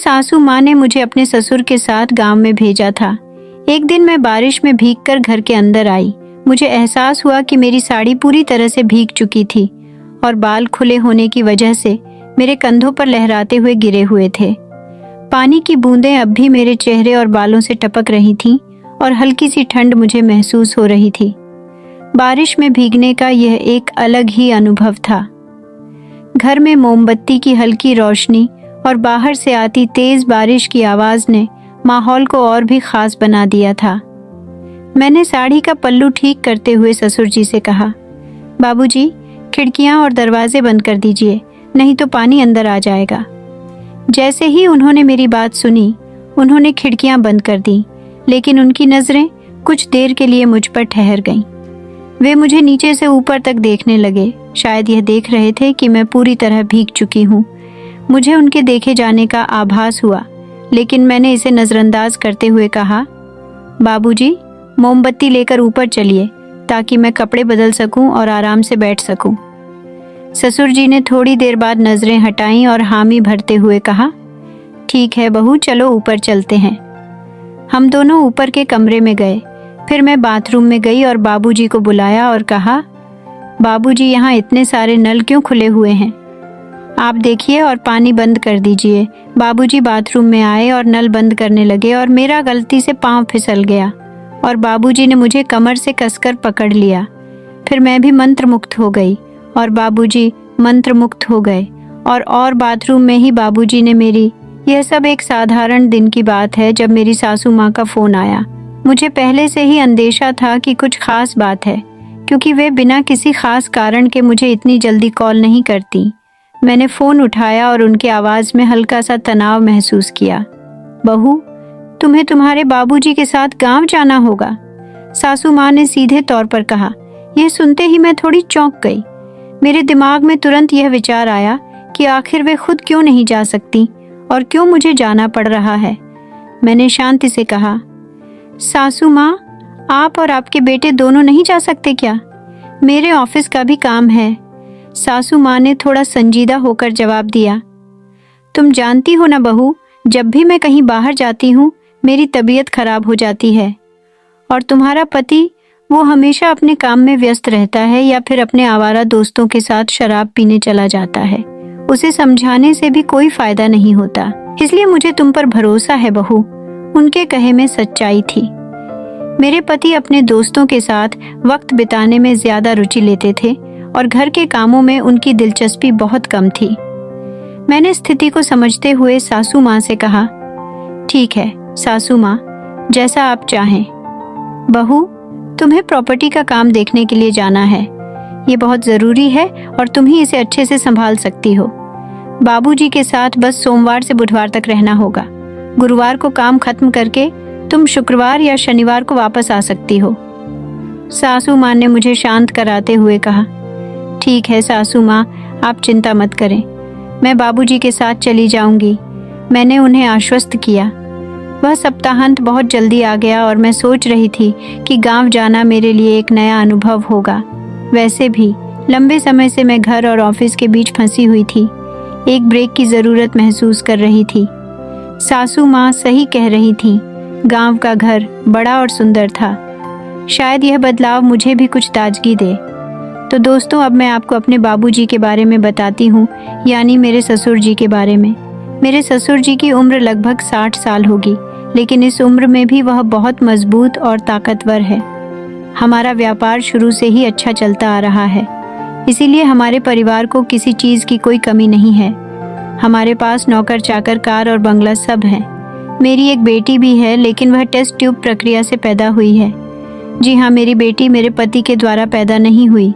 सासू माँ ने मुझे अपने ससुर के साथ गांव में भेजा था। एक दिन मैं बारिश में भीगकर घर के अंदर आई। मुझे एहसास हुआ कि मेरी साड़ी पूरी तरह से भीग चुकी थी और बाल खुले होने की वजह से मेरे कंधों पर लहराते हुए गिरे हुए थे। पानी की बूंदें अब भी मेरे चेहरे और बालों से टपक रही थीं और हल्की सी ठंड मुझे महसूस हो रही थी। बारिश में भीगने का यह एक अलग ही अनुभव था। घर में मोमबत्ती की हल्की रोशनी और बाहर से आती तेज बारिश की आवाज ने माहौल को और भी खास बना दिया था। मैंने साड़ी का पल्लू ठीक करते हुए ससुर जी से कहा, बाबूजी, खिड़कियां और दरवाजे बंद कर दीजिए, नहीं तो पानी अंदर आ जाएगा। जैसे ही उन्होंने मेरी बात सुनी, उन्होंने खिड़कियां बंद कर दी, लेकिन उनकी नजरें कुछ देर के लिए मुझ पर ठहर गईं। वे मुझे नीचे से ऊपर तक देखने लगे। शायद यह देख रहे थे कि मैं पूरी तरह भीग चुकी हूँ। मुझे उनके देखे जाने का आभास हुआ, लेकिन मैंने इसे नजरअंदाज करते हुए कहा, बाबूजी, मोमबत्ती लेकर ऊपर चलिए ताकि मैं कपड़े बदल सकूं और आराम से बैठ सकूं। ससुर जी ने थोड़ी देर बाद नजरें हटाईं और हामी भरते हुए कहा, ठीक है बहू, चलो ऊपर चलते हैं। हम दोनों ऊपर के कमरे में गए। फिर मैं बाथरूम में गई और बाबूजी को बुलाया और कहा, बाबूजी, यहाँ इतने सारे नल क्यों खुले हुए हैं? आप देखिए और पानी बंद कर दीजिए। बाबूजी बाथरूम में आए और नल बंद करने लगे और मेरा गलती से पाँव फिसल गया और बाबूजी ने मुझे कमर से कसकर पकड़ लिया। फिर मैं भी मंत्र मुक्त हो गई और बाबूजी मंत्र मुक्त हो गए और बाथरूम में ही बाबूजी ने मेरी, यह सब एक साधारण दिन की बात है जब मेरी सासू माँ का फोन आया। मुझे पहले से ही अंदेशा था कि कुछ खास बात है, क्योंकि वे बिना किसी खास कारण के मुझे इतनी जल्दी कॉल नहीं करती। मैंने फ़ोन उठाया और उनकी आवाज़ में हल्का सा तनाव महसूस किया। बहू, तुम्हें तुम्हारे बाबूजी के साथ गांव जाना होगा, सासू माँ ने सीधे तौर पर कहा। यह सुनते ही मैं थोड़ी चौंक गई। मेरे दिमाग में तुरंत यह विचार आया कि आखिर वे खुद क्यों नहीं जा सकती और क्यों मुझे जाना पड़ रहा है। मैंने शांति से कहा, सासू माँ, आप और आपके बेटे दोनों नहीं जा सकते क्या? मेरे ऑफिस का भी काम है। सासू माँ ने थोड़ा संजीदा होकर जवाब दिया, तुम जानती हो ना बहू, जब भी मैं कहीं बाहर जाती हूँ मेरी तबीयत खराब हो जाती है और तुम्हारा पति, वो हमेशा अपने काम में व्यस्त रहता है या फिर अपने आवारा दोस्तों के साथ शराब पीने चला जाता है। उसे समझाने से भी कोई फायदा नहीं होता, इसलिए मुझे तुम पर भरोसा है बहू। उनके कहे में सच्चाई थी। मेरे पति अपने दोस्तों के साथ वक्त बिताने में ज्यादा रुचि लेते थे और घर के कामों में उनकी दिलचस्पी बहुत कम थी। मैंने स्थिति को समझते हुए सासू माँ से कहा, ठीक है सासू माँ, जैसा आप चाहें। बहू, तुम्हें प्रॉपर्टी का काम देखने के लिए जाना है। ये बहुत ज़रूरी है और तुम ही इसे अच्छे से संभाल सकती हो। बाबूजी के साथ बस सोमवार से बुधवार तक रहना होगा। गुरुवार को काम खत्म करके तुम शुक्रवार या शनिवार को वापस आ सकती हो। सासू माँ ने मुझे शांत कराते हुए कहा, ठीक है सासू माँ, आप चिंता मत करें, मैं बाबूजी के साथ चली जाऊंगी। मैंने उन्हें आश्वस्त किया। वह सप्ताहांत बहुत जल्दी आ गया और मैं सोच रही थी कि गांव जाना मेरे लिए एक नया अनुभव होगा। वैसे भी लंबे समय से मैं घर और ऑफिस के बीच फंसी हुई थी। एक ब्रेक की ज़रूरत महसूस कर रही थी। सासू माँ सही कह रही थी, गांव का घर बड़ा और सुंदर था। शायद यह बदलाव मुझे भी कुछ ताजगी दे। तो दोस्तों, अब मैं आपको अपने बाबूजी के बारे में बताती हूँ, यानी मेरे ससुर जी के बारे में। मेरे ससुर जी की उम्र लगभग 60 साल होगी, लेकिन इस उम्र में भी वह बहुत मजबूत और ताकतवर है। हमारा व्यापार शुरू से ही अच्छा चलता आ रहा है, इसीलिए हमारे परिवार को किसी चीज़ की कोई कमी नहीं है। हमारे पास नौकर चाकर, कार और बंगला सब है। मेरी एक बेटी भी है, लेकिन वह टेस्ट ट्यूब प्रक्रिया से पैदा हुई है। जी हाँ, मेरी बेटी मेरे पति के द्वारा पैदा नहीं हुई,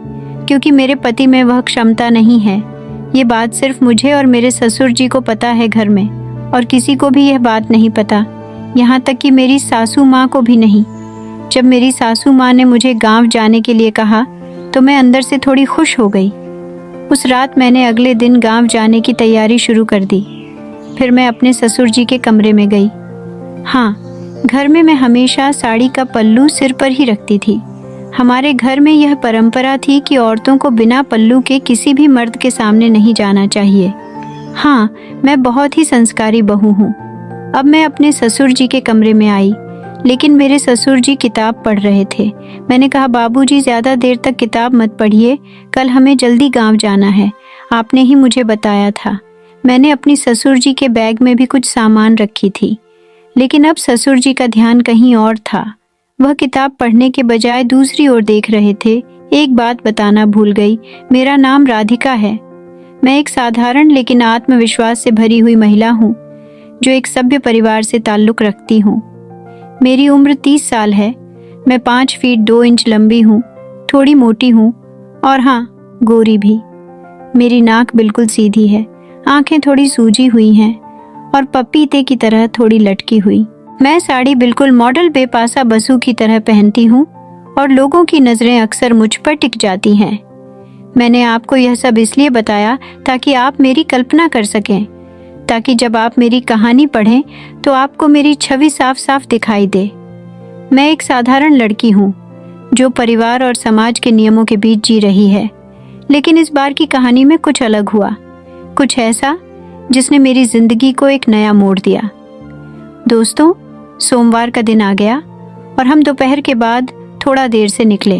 क्योंकि मेरे पति में वह क्षमता नहीं है। ये बात सिर्फ मुझे और मेरे ससुर जी को पता है घर में, और किसी को भी यह बात नहीं पता, यहाँ तक कि मेरी सासू माँ को भी नहीं। जब मेरी सासू माँ ने मुझे गांव जाने के लिए कहा तो मैं अंदर से थोड़ी खुश हो गई। उस रात मैंने अगले दिन गांव जाने की तैयारी शुरू कर दी। फिर मैं अपने ससुर जी के कमरे में गई। हाँ, घर में मैं हमेशा साड़ी का पल्लू सिर पर ही रखती थी। हमारे घर में यह परंपरा थी कि औरतों को बिना पल्लू के किसी भी मर्द के सामने नहीं जाना चाहिए। हाँ, मैं बहुत ही संस्कारी बहू हूँ। अब मैं अपने ससुर जी के कमरे में आई, लेकिन मेरे ससुर जी किताब पढ़ रहे थे। मैंने कहा, बाबूजी ज़्यादा देर तक किताब मत पढ़िए, कल हमें जल्दी गांव जाना है, आपने ही मुझे बताया था। मैंने अपनी ससुर जी के बैग में भी कुछ सामान रखी थी, लेकिन अब ससुर जी का ध्यान कहीं और था। वह किताब पढ़ने के बजाय दूसरी ओर देख रहे थे। एक बात बताना भूल गई, मेरा नाम राधिका है। मैं एक साधारण लेकिन आत्मविश्वास से भरी हुई महिला हूँ, जो एक सभ्य परिवार से ताल्लुक रखती हूँ। मेरी उम्र 30 साल है। मैं 5 फीट 2 इंच लंबी हूँ, थोड़ी मोटी हूँ और हाँ, गोरी भी। मेरी नाक बिल्कुल सीधी है, आंखें थोड़ी सूजी हुई हैं और पपीते की तरह थोड़ी लटकी हुई। मैं साड़ी बिल्कुल मॉडल बेपासा बसु की तरह पहनती हूँ और लोगों की नजरें अक्सर मुझ पर टिक जाती हैं। मैंने आपको यह सब इसलिए बताया ताकि आप मेरी कल्पना कर सकें, ताकि जब आप मेरी कहानी पढ़ें तो आपको मेरी छवि साफ साफ दिखाई दे। मैं एक साधारण लड़की हूँ, जो परिवार और समाज के नियमों के बीच जी रही है। लेकिन इस बार की कहानी में कुछ अलग हुआ, कुछ ऐसा जिसने मेरी जिंदगी को एक नया मोड़ दिया। दोस्तों, सोमवार का दिन आ गया और हम दोपहर के बाद थोड़ा देर से निकले।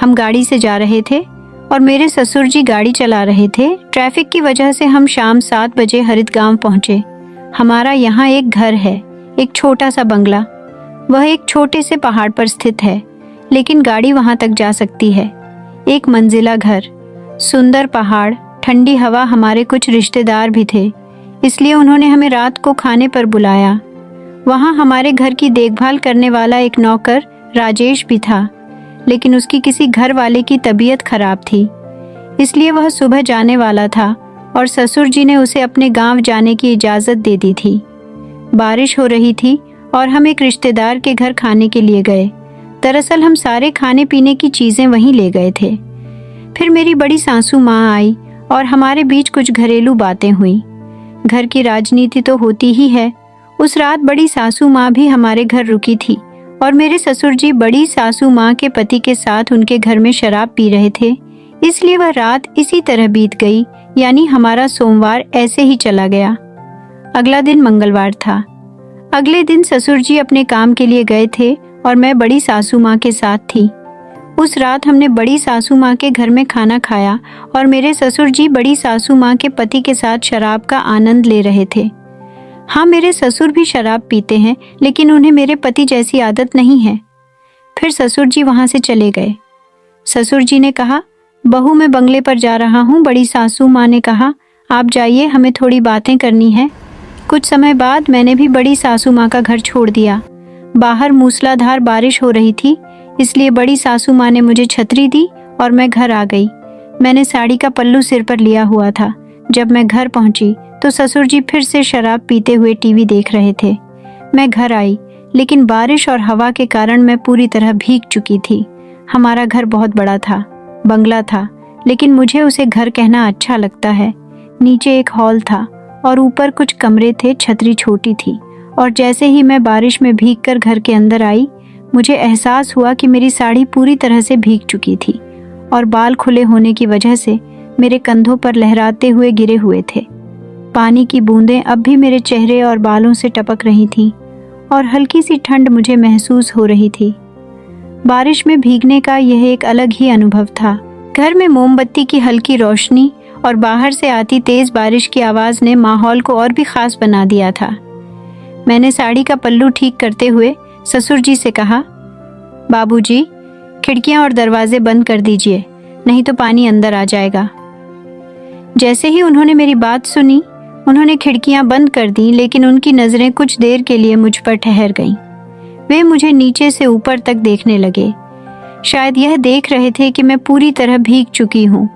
हम गाड़ी से जा रहे थे और मेरे ससुर जी गाड़ी चला रहे थे। ट्रैफिक की वजह से हम शाम 7 बजे हरितगांव पहुंचे। हमारा यहाँ एक घर है, एक छोटा सा बंगला। वह एक छोटे से पहाड़ पर स्थित है, लेकिन गाड़ी वहां तक जा सकती है। एक मंजिला घर, सुंदर पहाड़, ठंडी हवा। हमारे कुछ रिश्तेदार भी थे, इसलिए उन्होंने हमें रात को खाने पर बुलाया। वहाँ हमारे घर की देखभाल करने वाला एक नौकर राजेश भी था, लेकिन उसकी किसी घर वाले की तबीयत खराब थी, इसलिए वह सुबह जाने वाला था और ससुर जी ने उसे अपने गांव जाने की इजाज़त दे दी थी। बारिश हो रही थी और हम एक रिश्तेदार के घर खाने के लिए गए। दरअसल हम सारे खाने पीने की चीज़ें वहीं ले गए थे। फिर मेरी बड़ी सासू माँ आई और हमारे बीच कुछ घरेलू बातें हुई। घर की राजनीति तो होती ही है। उस रात बड़ी सासू माँ भी हमारे घर रुकी थी और मेरे ससुर जी बड़ी सासू माँ के पति के साथ उनके घर में शराब पी रहे थे, इसलिए वह रात इसी तरह बीत गई। यानी हमारा सोमवार ऐसे ही चला गया। अगला दिन मंगलवार था। अगले दिन ससुर जी अपने काम के लिए गए थे और मैं बड़ी सासू माँ के साथ थी। उस रात हमने बड़ी सासू माँ के घर में खाना खाया और मेरे ससुर जी बड़ी सासू माँ के पति के साथ शराब का आनंद ले रहे थे। हाँ, मेरे ससुर भी शराब पीते हैं, लेकिन उन्हें मेरे पति जैसी आदत नहीं है। फिर ससुर जी वहां से चले गए। ससुर जी ने कहा, बहू मैं बंगले पर जा रहा हूँ। बड़ी सासू माँ ने कहा, आप जाइए, हमें थोड़ी बातें करनी है। कुछ समय बाद मैंने भी बड़ी सासू माँ का घर छोड़ दिया। बाहर मूसलाधार बारिश हो रही थी, इसलिए बड़ी सासू माँ ने मुझे छतरी दी और मैं घर आ गई। मैंने साड़ी का पल्लू सिर पर लिया हुआ था। जब मैं घर पहुंची तो ससुर जी फिर से शराब पीते हुए टीवी देख रहे थे। मैं घर आई, लेकिन बारिश और हवा के कारण मैं पूरी तरह भीग चुकी थी। हमारा घर बहुत बड़ा था, बंगला था, लेकिन मुझे उसे घर कहना अच्छा लगता है। नीचे एक हॉल था और ऊपर कुछ कमरे थे। छतरी छोटी थी और जैसे ही मैं बारिश में भीगकर घर के अंदर आई, मुझे एहसास हुआ कि मेरी साड़ी पूरी तरह से भीग चुकी थी और बाल खुले होने की वजह से मेरे कंधों पर लहराते हुए गिरे हुए थे। पानी की बूंदें अब भी मेरे चेहरे और बालों से टपक रही थीं और हल्की सी ठंड मुझे महसूस हो रही थी। बारिश में भीगने का यह एक अलग ही अनुभव था। घर में मोमबत्ती की हल्की रोशनी और बाहर से आती तेज बारिश की आवाज ने माहौल को और भी खास बना दिया था। मैंने साड़ी का पल्लू ठीक करते हुए ससुर जी से कहा, बाबूजी, खिड़कियां और दरवाजे बंद कर दीजिए, नहीं तो पानी अंदर आ जाएगा। जैसे ही उन्होंने मेरी बात सुनी, उन्होंने खिड़कियां बंद कर दी, लेकिन उनकी नजरें कुछ देर के लिए मुझ पर ठहर गईं। वे मुझे नीचे से ऊपर तक देखने लगे। शायद यह देख रहे थे कि मैं पूरी तरह भीग चुकी हूँ।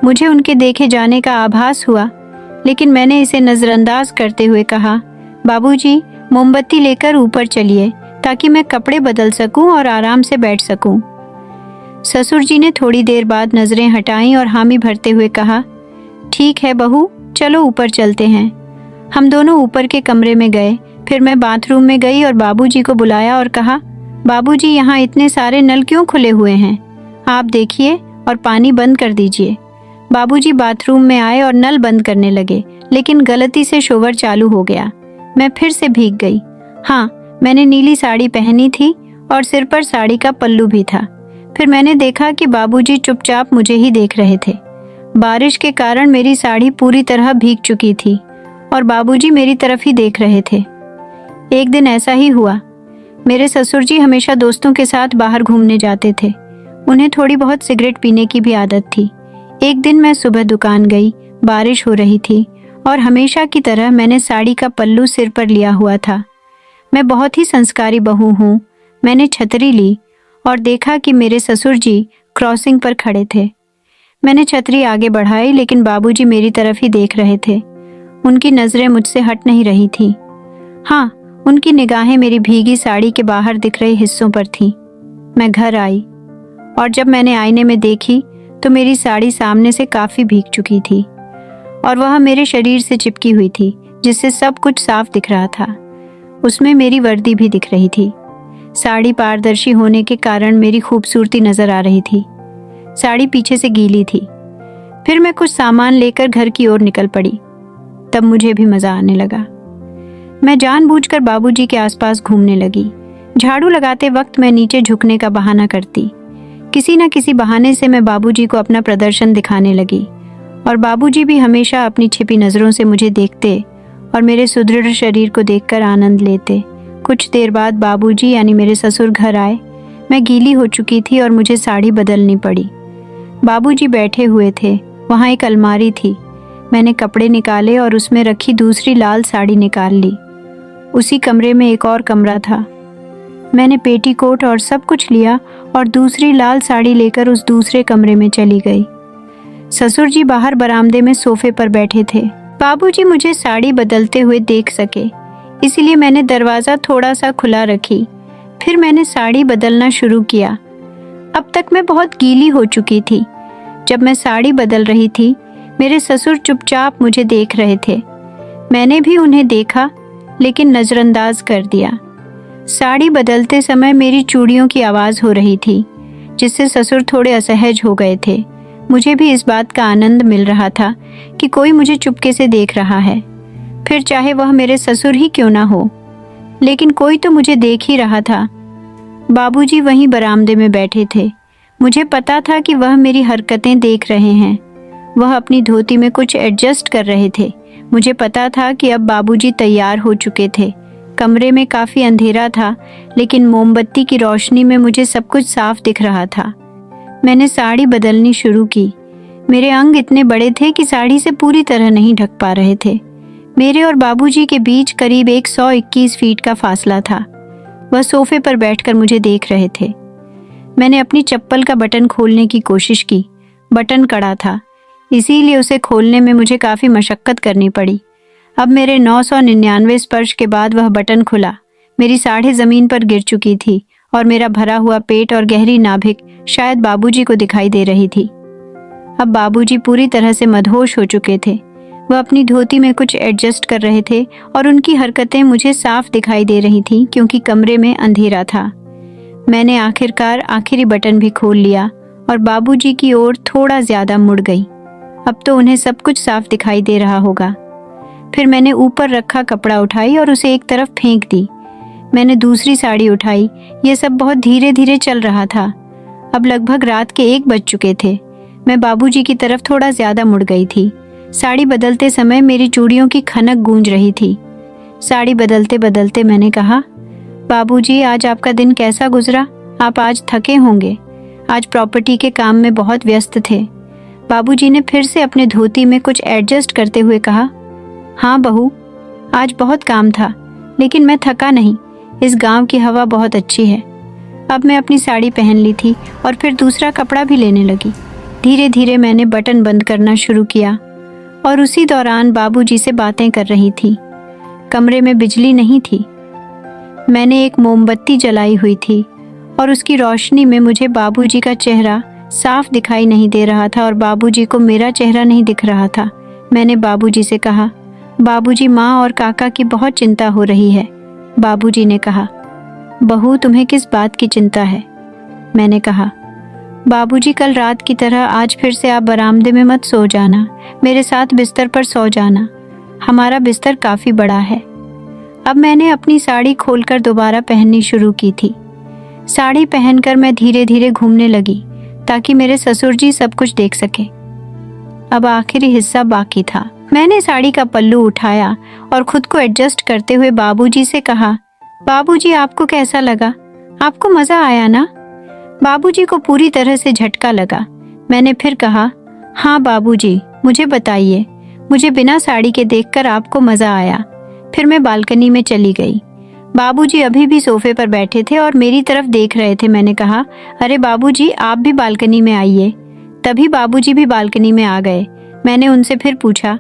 मुझे उनके देखे जाने का आभास हुआ, लेकिन मैंने इसे नजरअंदाज करते हुए कहा, बाबूजी, मोमबत्ती लेकर ऊपर चलिए ताकि मैं कपड़े बदल सकूं और आराम से बैठ सकूं। ससुर जी ने थोड़ी देर बाद नजरें हटाईं और हामी भरते हुए कहा, ठीक है बहू, चलो ऊपर चलते हैं। हम दोनों ऊपर के कमरे में गए। फिर मैं बाथरूम में गई और बाबूजी को बुलाया और कहा, बाबूजी, यहाँ इतने सारे नल क्यों खुले हुए हैं? आप देखिए और पानी बंद कर दीजिए। बाबूजी बाथरूम में आए और नल बंद करने लगे, लेकिन गलती से शोवर चालू हो गया। मैं फिर से भीग गई। हाँ, मैंने नीली साड़ी पहनी थी और सिर पर साड़ी का पल्लू भी था। फिर मैंने देखा कि बाबूजी चुपचाप मुझे ही देख रहे थे। बारिश के कारण मेरी साड़ी पूरी तरह भीग चुकी थी और बाबूजी मेरी तरफ ही देख रहे थे। एक दिन ऐसा ही हुआ। मेरे ससुर जी हमेशा दोस्तों के साथ बाहर घूमने जाते थे। उन्हें थोड़ी बहुत सिगरेट पीने की भी आदत थी। एक दिन मैं सुबह दुकान गई, बारिश हो रही थी और हमेशा की तरह मैंने साड़ी का पल्लू सिर पर लिया हुआ था। मैं बहुत ही संस्कारी बहू हूँ। मैंने छतरी ली और देखा कि मेरे ससुर जी क्रॉसिंग पर खड़े थे। मैंने छतरी आगे बढ़ाई, लेकिन बाबूजी मेरी तरफ ही देख रहे थे। उनकी नजरें मुझसे हट नहीं रही थी। हाँ, उनकी निगाहें मेरी भीगी साड़ी के बाहर दिख रहे हिस्सों पर थीं। मैं घर आई और जब मैंने आईने में देखी तो मेरी साड़ी सामने से काफी भीग चुकी थी और वह मेरे शरीर से चिपकी हुई थी, जिससे सब कुछ साफ दिख रहा था। उसमें मेरी वर्दी भी दिख रही थी। साड़ी पारदर्शी होने के कारण मेरी खूबसूरती नजर आ रही थी। साड़ी पीछे से गीली थी। फिर मैं कुछ सामान लेकर घर की ओर निकल पड़ी। तब मुझे भी मजा आने लगा। मैं जानबूझकर बाबूजी के आसपास घूमने लगी। झाड़ू लगाते वक्त मैं नीचे झुकने का बहाना करती। किसी न किसी बहाने से मैं बाबूजी को अपना प्रदर्शन दिखाने लगी और बाबूजी भी हमेशा अपनी छिपी नजरों से मुझे देखते और मेरे सुदृढ़ शरीर को देखकर आनंद लेते। कुछ देर बाद बाबूजी यानी मेरे ससुर घर आए। मैं गीली हो चुकी थी और मुझे साड़ी बदलनी पड़ी। बाबूजी बैठे हुए थे। वहाँ एक अलमारी थी। मैंने कपड़े निकाले और उसमें रखी दूसरी लाल साड़ी निकाल ली। उसी कमरे में एक और कमरा था। मैंने पेटीकोट और सब कुछ लिया और दूसरी लाल साड़ी लेकर उस दूसरे कमरे में चली गई। ससुर जी बाहर बरामदे में सोफे पर बैठे थे। बाबूजी मुझे साड़ी बदलते हुए देख सके, इसलिए मैंने दरवाज़ा थोड़ा सा खुला रखी। फिर मैंने साड़ी बदलना शुरू किया। अब तक मैं बहुत गीली हो चुकी थी। जब मैं साड़ी बदल रही थी, मेरे ससुर चुपचाप मुझे देख रहे थे। मैंने भी उन्हें देखा, लेकिन नज़रअंदाज कर दिया। साड़ी बदलते समय मेरी चूड़ियों की आवाज़ हो रही थी, जिससे ससुर थोड़े असहज हो गए थे। मुझे भी इस बात का आनंद मिल रहा था कि कोई मुझे चुपके से देख रहा है, फिर चाहे वह मेरे ससुर ही क्यों ना हो, लेकिन कोई तो मुझे देख ही रहा था। बाबूजी वहीं बरामदे में बैठे थे। मुझे पता था कि वह मेरी हरकतें देख रहे हैं। वह अपनी धोती में कुछ एडजस्ट कर रहे थे। मुझे पता था कि अब बाबूजी तैयार हो चुके थे। कमरे में काफ़ी अंधेरा था, लेकिन मोमबत्ती की रोशनी में मुझे सब कुछ साफ दिख रहा था। मैंने साड़ी बदलनी शुरू की। मेरे अंग इतने बड़े थे कि साड़ी से पूरी तरह नहीं ढक पा रहे थे। मेरे और बाबूजी के बीच करीब 121 फीट का फासला था। वह सोफे पर बैठकर मुझे देख रहे थे। मैंने अपनी चप्पल का बटन खोलने की कोशिश की। बटन कड़ा था, इसीलिए उसे खोलने में मुझे काफ़ी मशक्क़त करनी पड़ी। अब मेरे 999 स्पर्श के बाद वह बटन खुला। मेरी साड़ी ज़मीन पर गिर चुकी थी और मेरा भरा हुआ पेट और गहरी नाभिक शायद बाबूजी को दिखाई दे रही थी। अब बाबूजी पूरी तरह से मदहोश हो चुके थे। वह अपनी धोती में कुछ एडजस्ट कर रहे थे और उनकी हरकतें मुझे साफ दिखाई दे रही थीं, क्योंकि कमरे में अंधेरा था। मैंने आखिरकार आखिरी बटन भी खोल लिया और बाबूजी की ओर थोड़ा ज़्यादा मुड़ गई। अब तो उन्हें सब कुछ साफ दिखाई दे रहा होगा। फिर मैंने ऊपर रखा कपड़ा उठाई और उसे एक तरफ फेंक दी। मैंने दूसरी साड़ी उठाई। ये सब बहुत धीरे धीरे चल रहा था। अब लगभग रात के 1 बज चुके थे। मैं बाबूजी की तरफ थोड़ा ज़्यादा मुड़ गई थी। साड़ी बदलते समय मेरी चूड़ियों की खनक गूंज रही थी। साड़ी बदलते बदलते मैंने कहा, बाबूजी, आज आपका दिन कैसा गुजरा? आप आज थके होंगे। आज प्रॉपर्टी के काम में बहुत व्यस्त थे। बाबूजी ने फिर से अपने धोती में कुछ एडजस्ट करते हुए कहा, हाँ बहू, आज बहुत काम था, लेकिन मैं थका नहीं। इस गांव की हवा बहुत अच्छी है। अब मैं अपनी साड़ी पहन ली थी और फिर दूसरा कपड़ा भी लेने लगी। धीरे धीरे मैंने बटन बंद करना शुरू किया और उसी दौरान बाबूजी से बातें कर रही थी। कमरे में बिजली नहीं थी। मैंने एक मोमबत्ती जलाई हुई थी और उसकी रोशनी में मुझे बाबूजी का चेहरा साफ दिखाई नहीं दे रहा था और बाबूजी को मेरा चेहरा नहीं दिख रहा था। मैंने बाबूजी से कहा, बाबूजी, माँ और काका की बहुत चिंता हो रही है। बाबूजी ने कहा, बहू, तुम्हें किस बात की चिंता है? मैंने कहा, बाबूजी, कल रात की तरह आज फिर से आप बरामदे में मत सो जाना, मेरे साथ बिस्तर पर सो जाना। हमारा बिस्तर काफी बड़ा है। अब मैंने अपनी साड़ी खोलकर दोबारा पहननी शुरू की थी। साड़ी पहनकर मैं धीरे धीरे घूमने लगी ताकि मेरे ससुर जी सब कुछ देख सके। अब आखिरी हिस्सा बाकी था। मैंने साड़ी का पल्लू उठाया और खुद को एडजस्ट करते हुए बाबूजी से कहा, बाबूजी, आपको कैसा लगा? आपको मजा आया ना? बाबूजी को पूरी तरह से झटका लगा। मैंने फिर कहा, हाँ बाबूजी, मुझे बताइए, मुझे बिना साड़ी के देखकर आपको मजा आया। फिर मैं बालकनी में चली गई। बाबूजी अभी भी सोफे पर बैठे थे और मेरी तरफ देख रहे थे। मैंने कहा, अरे बाबूजी, आप भी बालकनी में आइए। तभी बाबूजी भी बालकनी में आ गए। मैंने उनसे फिर पूछा,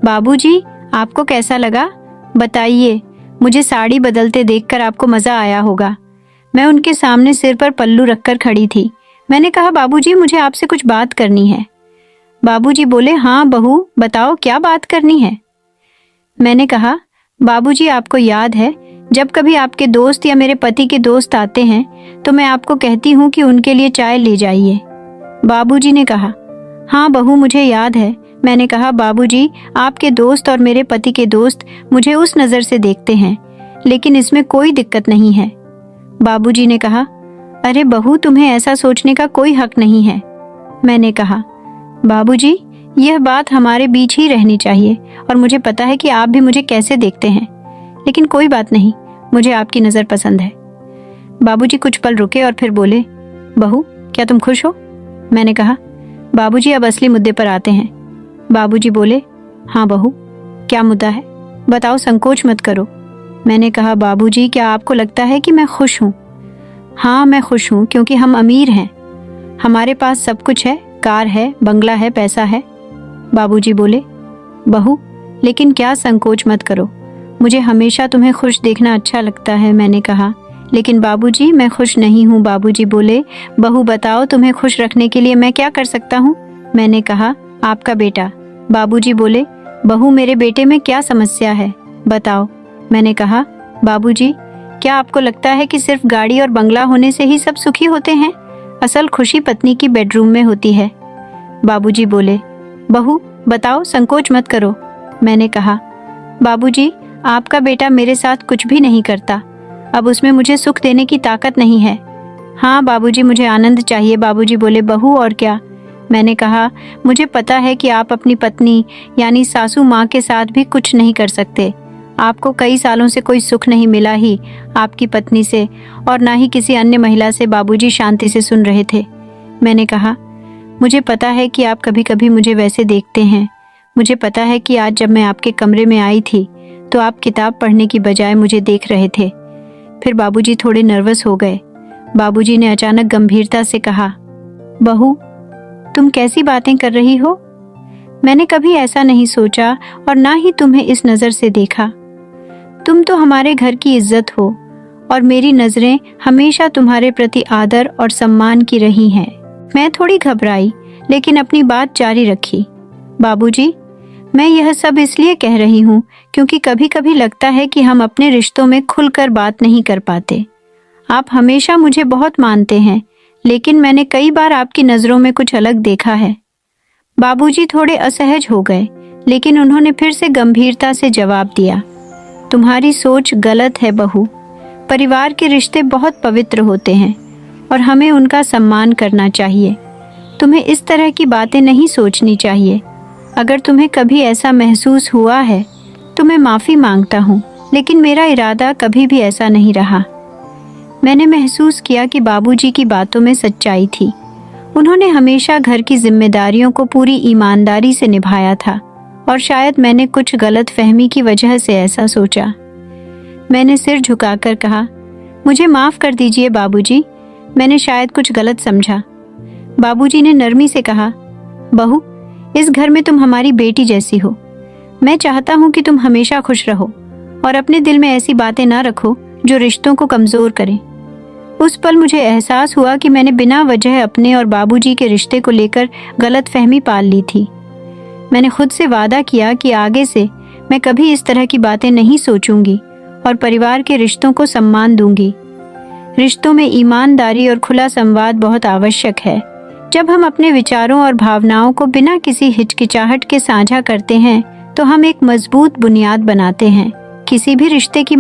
बाबूजी, आपको कैसा लगा? बताइए, मुझे साड़ी बदलते देखकर आपको मजा आया होगा। मैं उनके सामने सिर पर पल्लू रखकर खड़ी थी। मैंने कहा, बाबूजी, मुझे आपसे कुछ बात करनी है। बाबूजी बोले, हाँ बहू, बताओ क्या बात करनी है। मैंने कहा, बाबूजी, आपको याद है जब कभी आपके दोस्त या मेरे पति के दोस्त आते हैं तो मैं आपको कहती हूँ कि उनके लिए चाय ले जाइए। बाबूजी ने कहा, हाँ बहू, मुझे याद है। मैंने कहा, बाबूजी, आपके दोस्त और मेरे पति के दोस्त मुझे उस नज़र से देखते हैं, लेकिन इसमें कोई दिक्कत नहीं है। बाबूजी ने कहा, अरे बहू, तुम्हें ऐसा सोचने का कोई हक नहीं है। मैंने कहा, बाबूजी, यह बात हमारे बीच ही रहनी चाहिए और मुझे पता है कि आप भी मुझे कैसे देखते हैं, लेकिन कोई बात नहीं, मुझे आपकी नज़र पसंद है। बाबूजी कुछ पल रुके और फिर बोले, बहू, क्या तुम खुश हो? मैंने कहा, बाबूजी, अब असली मुद्दे पर आते हैं। बाबूजी बोले, हाँ बहू, क्या मुद्दा है? बताओ, संकोच मत करो। मैंने कहा, बाबूजी, क्या आपको लगता है कि मैं खुश हूँ? हाँ, मैं खुश हूँ क्योंकि हम अमीर हैं। हमारे पास सब कुछ है, कार है, बंगला है, पैसा है। बाबूजी बोले, बहू, लेकिन क्या संकोच मत करो, मुझे हमेशा तुम्हें खुश देखना अच्छा लगता है। मैंने कहा, लेकिन बाबूजी, मैं खुश नहीं हूँ। बाबूजी बोले, बहू बताओ, तुम्हें खुश रखने के लिए मैं क्या कर सकता हूँ? मैंने कहा, आपका बेटा। बाबूजी बोले, बहू, मेरे बेटे में क्या समस्या है, बताओ। मैंने कहा, बाबूजी, क्या आपको लगता है कि सिर्फ गाड़ी और बंगला होने से ही सब सुखी होते हैं? असल खुशी पत्नी की बेडरूम में होती है। बाबूजी बोले, बहू बताओ, संकोच मत करो। मैंने कहा, बाबूजी, आपका बेटा मेरे साथ कुछ भी नहीं करता, अब उसमें मुझे सुख देने की ताकत नहीं है। हाँ बाबूजी, मुझे आनंद चाहिए। बाबूजी बोले, बहू और क्या? मैंने कहा, मुझे पता है कि आप अपनी पत्नी यानी सासू माँ के साथ भी कुछ नहीं कर सकते। आपको कई सालों से कोई सुख नहीं मिला ही आपकी पत्नी से और ना ही किसी अन्य महिला से। बाबूजी शांति से सुन रहे थे। मैंने कहा, मुझे पता है कि आप कभी कभी मुझे वैसे देखते हैं। मुझे पता है कि आज जब मैं आपके कमरे में आई थी तो आप किताब पढ़ने की बजाय मुझे देख रहे थे। फिर बाबूजी थोड़े नर्वस हो गए। बाबूजी ने अचानक गंभीरता से कहा, बहू, तुम कैसी बातें कर रही हो? मैंने कभी ऐसा नहीं सोचा और ना ही तुम्हें इस नज़र से देखा। तुम तो हमारे घर की इज्जत हो और मेरी नज़रें हमेशा तुम्हारे प्रति आदर और सम्मान की रही हैं। मैं थोड़ी घबराई लेकिन अपनी बात जारी रखी। बाबूजी, मैं यह सब इसलिए कह रही हूँ क्योंकि कभी कभी लगता है कि हम अपने रिश्तों में खुलकर बात नहीं कर पाते। आप हमेशा मुझे बहुत मानते हैं, लेकिन मैंने कई बार आपकी नज़रों में कुछ अलग देखा है। बाबूजी थोड़े असहज हो गए, लेकिन उन्होंने फिर से गंभीरता से जवाब दिया, तुम्हारी सोच गलत है बहू। परिवार के रिश्ते बहुत पवित्र होते हैं और हमें उनका सम्मान करना चाहिए। तुम्हें इस तरह की बातें नहीं सोचनी चाहिए। अगर तुम्हें कभी ऐसा महसूस हुआ है तो मैं माफ़ी मांगता हूँ, लेकिन मेरा इरादा कभी भी ऐसा नहीं रहा। मैंने महसूस किया कि बाबूजी की बातों में सच्चाई थी। उन्होंने हमेशा घर की जिम्मेदारियों को पूरी ईमानदारी से निभाया था और शायद मैंने कुछ गलत फहमी की वजह से ऐसा सोचा। मैंने सिर झुकाकर कहा, मुझे माफ़ कर दीजिए बाबूजी, मैंने शायद कुछ गलत समझा। बाबूजी ने नरमी से कहा, बहू, इस घर में तुम हमारी बेटी जैसी हो। मैं चाहता हूँ कि तुम हमेशा खुश रहो और अपने दिल में ऐसी बातें ना रखो जो रिश्तों को कमज़ोर करें। उस पल मुझे एहसास हुआ कि मैंने बिना वजह अपने और बाबूजी के रिश्ते को लेकर गलत फहमी पाल ली थी। मैंने खुद से वादा किया कि आगे से मैं कभी इस तरह की बातें नहीं सोचूंगी और परिवार के रिश्तों को सम्मान दूंगी। रिश्तों में ईमानदारी और खुला संवाद बहुत आवश्यक है, जब हम अपने विचारों और भावनाओं को बिना किसी हिचकिचाहट के साझा करते हैं तो हम एक मजबूत बुनियाद बनाते हैं। किसी भी रिश्ते की